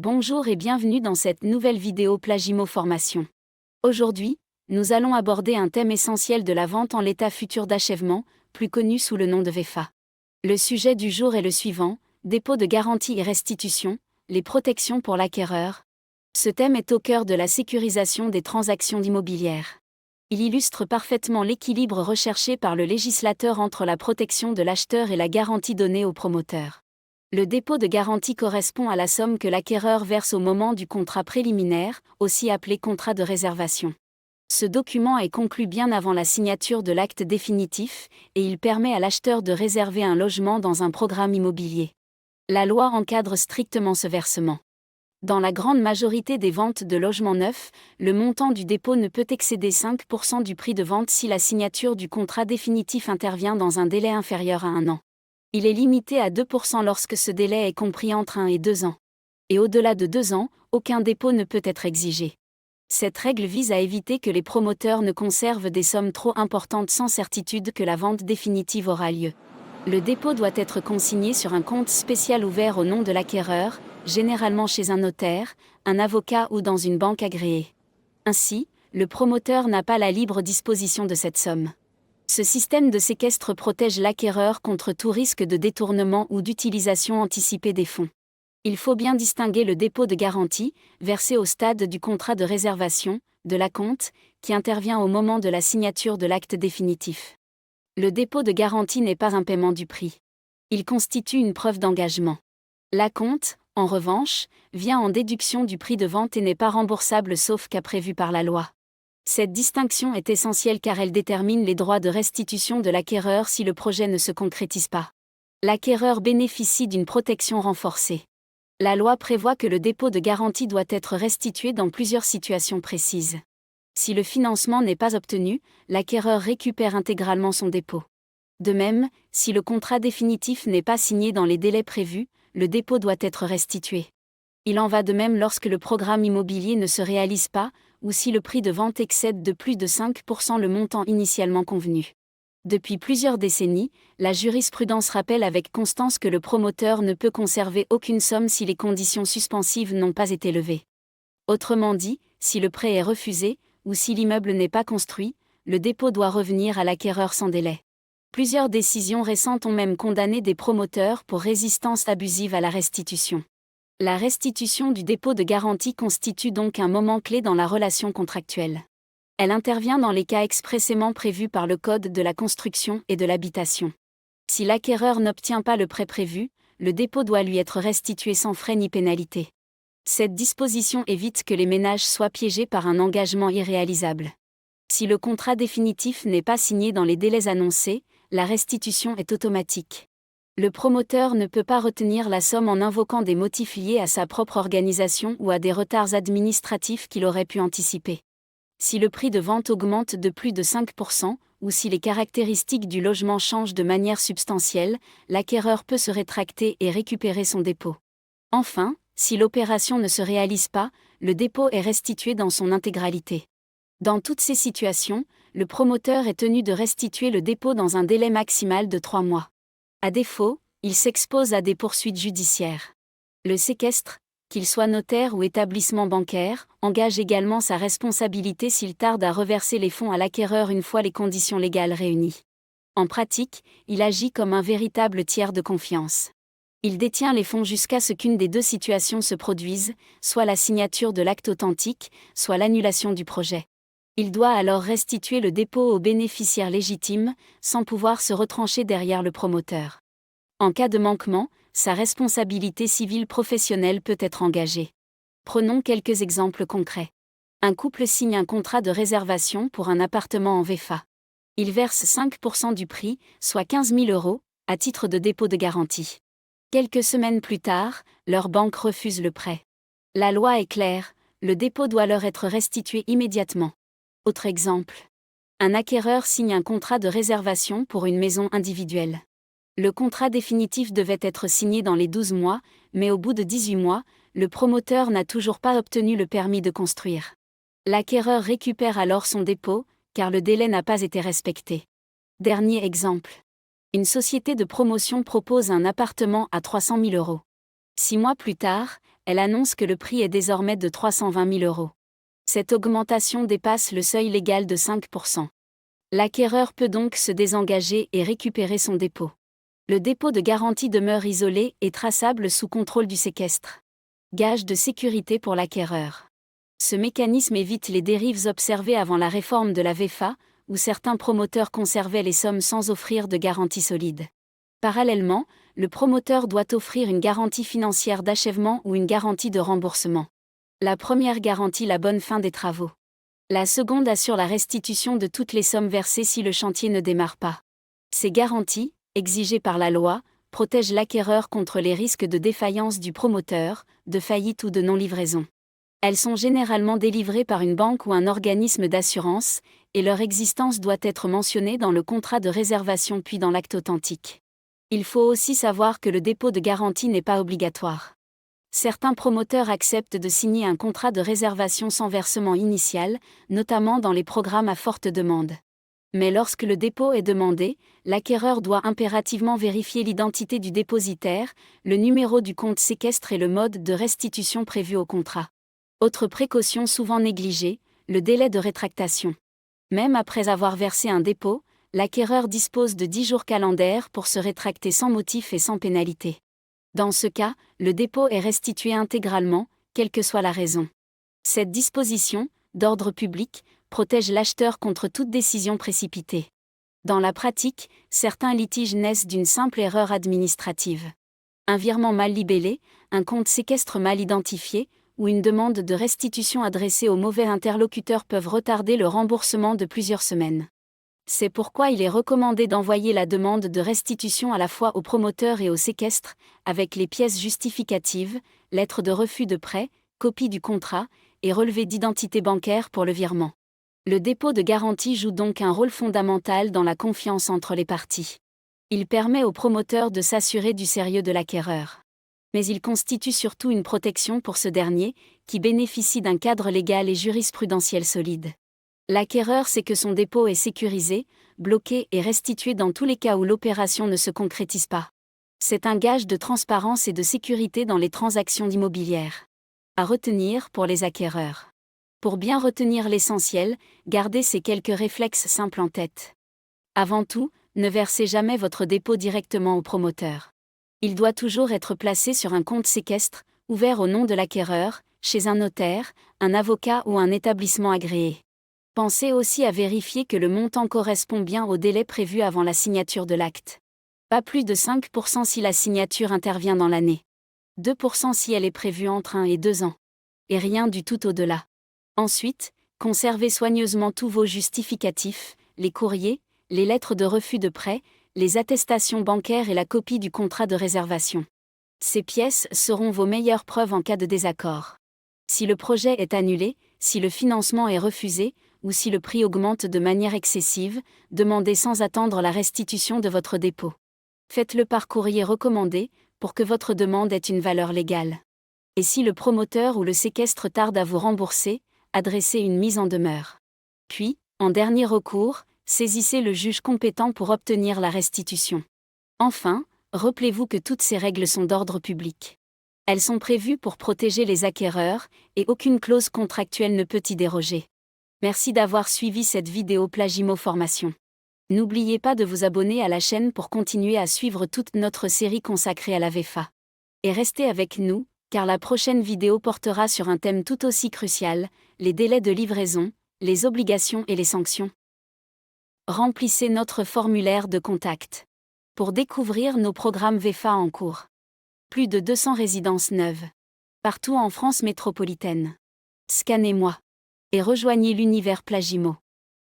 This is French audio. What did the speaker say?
Bonjour et bienvenue dans cette nouvelle vidéo Plagimo Formation. Aujourd'hui, nous allons aborder un thème essentiel de la vente en l'état futur d'achèvement, plus connu sous le nom de VFA. Le sujet du jour est le suivant: dépôt de garantie et restitution, les protections pour l'acquéreur. Ce thème est au cœur de la sécurisation des transactions immobilières. Il illustre parfaitement l'équilibre recherché par le législateur entre la protection de l'acheteur et la garantie donnée au promoteur. Le dépôt de garantie correspond à la somme que l'acquéreur verse au moment du contrat préliminaire, aussi appelé contrat de réservation. Ce document est conclu bien avant la signature de l'acte définitif, et il permet à l'acheteur de réserver un logement dans un programme immobilier. La loi encadre strictement ce versement. Dans la grande majorité des ventes de logements neufs, le montant du dépôt ne peut excéder 5% du prix de vente si la signature du contrat définitif intervient dans un délai inférieur à 1 an. Il est limité à 2% lorsque ce délai est compris entre 1 et 2 ans. Et au-delà de 2 ans, aucun dépôt ne peut être exigé. Cette règle vise à éviter que les promoteurs ne conservent des sommes trop importantes sans certitude que la vente définitive aura lieu. Le dépôt doit être consigné sur un compte spécial ouvert au nom de l'acquéreur, généralement chez un notaire, un avocat ou dans une banque agréée. Ainsi, le promoteur n'a pas la libre disposition de cette somme. Ce système de séquestre protège l'acquéreur contre tout risque de détournement ou d'utilisation anticipée des fonds. Il faut bien distinguer le dépôt de garantie, versé au stade du contrat de réservation, de l'acompte, qui intervient au moment de la signature de l'acte définitif. Le dépôt de garantie n'est pas un paiement du prix. Il constitue une preuve d'engagement. L'acompte, en revanche, vient en déduction du prix de vente et n'est pas remboursable sauf cas prévu par la loi. Cette distinction est essentielle car elle détermine les droits de restitution de l'acquéreur si le projet ne se concrétise pas. L'acquéreur bénéficie d'une protection renforcée. La loi prévoit que le dépôt de garantie doit être restitué dans plusieurs situations précises. Si le financement n'est pas obtenu, l'acquéreur récupère intégralement son dépôt. De même, si le contrat définitif n'est pas signé dans les délais prévus, le dépôt doit être restitué. Il en va de même lorsque le programme immobilier ne se réalise pas, ou si le prix de vente excède de plus de 5% le montant initialement convenu. Depuis plusieurs décennies, la jurisprudence rappelle avec constance que le promoteur ne peut conserver aucune somme si les conditions suspensives n'ont pas été levées. Autrement dit, si le prêt est refusé, ou si l'immeuble n'est pas construit, le dépôt doit revenir à l'acquéreur sans délai. Plusieurs décisions récentes ont même condamné des promoteurs pour résistance abusive à la restitution. La restitution du dépôt de garantie constitue donc un moment clé dans la relation contractuelle. Elle intervient dans les cas expressément prévus par le Code de la construction et de l'habitation. Si l'acquéreur n'obtient pas le prêt prévu, le dépôt doit lui être restitué sans frais ni pénalité. Cette disposition évite que les ménages soient piégés par un engagement irréalisable. Si le contrat définitif n'est pas signé dans les délais annoncés, la restitution est automatique. Le promoteur ne peut pas retenir la somme en invoquant des motifs liés à sa propre organisation ou à des retards administratifs qu'il aurait pu anticiper. Si le prix de vente augmente de plus de 5%, ou si les caractéristiques du logement changent de manière substantielle, l'acquéreur peut se rétracter et récupérer son dépôt. Enfin, si l'opération ne se réalise pas, le dépôt est restitué dans son intégralité. Dans toutes ces situations, le promoteur est tenu de restituer le dépôt dans un délai maximal de 3 mois. À défaut, il s'expose à des poursuites judiciaires. Le séquestre, qu'il soit notaire ou établissement bancaire, engage également sa responsabilité s'il tarde à reverser les fonds à l'acquéreur une fois les conditions légales réunies. En pratique, il agit comme un véritable tiers de confiance. Il détient les fonds jusqu'à ce qu'une des deux situations se produise, soit la signature de l'acte authentique, soit l'annulation du projet. Il doit alors restituer le dépôt au bénéficiaire légitime, sans pouvoir se retrancher derrière le promoteur. En cas de manquement, sa responsabilité civile professionnelle peut être engagée. Prenons quelques exemples concrets. Un couple signe un contrat de réservation pour un appartement en VFA. Il verse 5% du prix, soit 15 000 €, à titre de dépôt de garantie. Quelques semaines plus tard, leur banque refuse le prêt. La loi est claire, le dépôt doit leur être restitué immédiatement. Autre exemple. Un acquéreur signe un contrat de réservation pour une maison individuelle. Le contrat définitif devait être signé dans les 12 mois, mais au bout de 18 mois, le promoteur n'a toujours pas obtenu le permis de construire. L'acquéreur récupère alors son dépôt, car le délai n'a pas été respecté. Dernier exemple. Une société de promotion propose un appartement à 300 000 €. 6 mois plus tard, elle annonce que le prix est désormais de 320 000 €. Cette augmentation dépasse le seuil légal de 5%. L'acquéreur peut donc se désengager et récupérer son dépôt. Le dépôt de garantie demeure isolé et traçable sous contrôle du séquestre. Gage de sécurité pour l'acquéreur. Ce mécanisme évite les dérives observées avant la réforme de la VEFA, où certains promoteurs conservaient les sommes sans offrir de garantie solide. Parallèlement, le promoteur doit offrir une garantie financière d'achèvement ou une garantie de remboursement. La première garantit la bonne fin des travaux. La seconde assure la restitution de toutes les sommes versées si le chantier ne démarre pas. Ces garanties, exigées par la loi, protègent l'acquéreur contre les risques de défaillance du promoteur, de faillite ou de non-livraison. Elles sont généralement délivrées par une banque ou un organisme d'assurance, et leur existence doit être mentionnée dans le contrat de réservation puis dans l'acte authentique. Il faut aussi savoir que le dépôt de garantie n'est pas obligatoire. Certains promoteurs acceptent de signer un contrat de réservation sans versement initial, notamment dans les programmes à forte demande. Mais lorsque le dépôt est demandé, l'acquéreur doit impérativement vérifier l'identité du dépositaire, le numéro du compte séquestre et le mode de restitution prévu au contrat. Autre précaution souvent négligée, le délai de rétractation. Même après avoir versé un dépôt, l'acquéreur dispose de 10 jours calendaires pour se rétracter sans motif et sans pénalité. Dans ce cas, le dépôt est restitué intégralement, quelle que soit la raison. Cette disposition, d'ordre public, protège l'acheteur contre toute décision précipitée. Dans la pratique, certains litiges naissent d'une simple erreur administrative. Un virement mal libellé, un compte séquestre mal identifié, ou une demande de restitution adressée au mauvais interlocuteur peuvent retarder le remboursement de plusieurs semaines. C'est pourquoi il est recommandé d'envoyer la demande de restitution à la fois au promoteur et au séquestre, avec les pièces justificatives, lettre de refus de prêt, copie du contrat, et relevé d'identité bancaire pour le virement. Le dépôt de garantie joue donc un rôle fondamental dans la confiance entre les parties. Il permet au promoteur de s'assurer du sérieux de l'acquéreur. Mais il constitue surtout une protection pour ce dernier, qui bénéficie d'un cadre légal et jurisprudentiel solide. L'acquéreur sait que son dépôt est sécurisé, bloqué et restitué dans tous les cas où l'opération ne se concrétise pas. C'est un gage de transparence et de sécurité dans les transactions immobilières. À retenir pour les acquéreurs. Pour bien retenir l'essentiel, gardez ces quelques réflexes simples en tête. Avant tout, ne versez jamais votre dépôt directement au promoteur. Il doit toujours être placé sur un compte séquestre, ouvert au nom de l'acquéreur, chez un notaire, un avocat ou un établissement agréé. Pensez aussi à vérifier que le montant correspond bien au délai prévu avant la signature de l'acte. Pas plus de 5% si la signature intervient dans l'année. 2% si elle est prévue entre 1 et 2 ans. Et rien du tout au-delà. Ensuite, conservez soigneusement tous vos justificatifs, les courriers, les lettres de refus de prêt, les attestations bancaires et la copie du contrat de réservation. Ces pièces seront vos meilleures preuves en cas de désaccord. Si le projet est annulé, si le financement est refusé, ou si le prix augmente de manière excessive, demandez sans attendre la restitution de votre dépôt. Faites-le par courrier recommandé, pour que votre demande ait une valeur légale. Et si le promoteur ou le séquestre tarde à vous rembourser, adressez une mise en demeure. Puis, en dernier recours, saisissez le juge compétent pour obtenir la restitution. Enfin, rappelez-vous que toutes ces règles sont d'ordre public. Elles sont prévues pour protéger les acquéreurs, et aucune clause contractuelle ne peut y déroger. Merci d'avoir suivi cette vidéo Plagimo Formation. N'oubliez pas de vous abonner à la chaîne pour continuer à suivre toute notre série consacrée à la VEFA. Et restez avec nous, car la prochaine vidéo portera sur un thème tout aussi crucial, les délais de livraison, les obligations et les sanctions. Remplissez notre formulaire de contact. Pour découvrir nos programmes VEFA en cours. Plus de 200 résidences neuves. Partout en France métropolitaine. Scannez-moi. Et rejoignez l'univers Plagimo.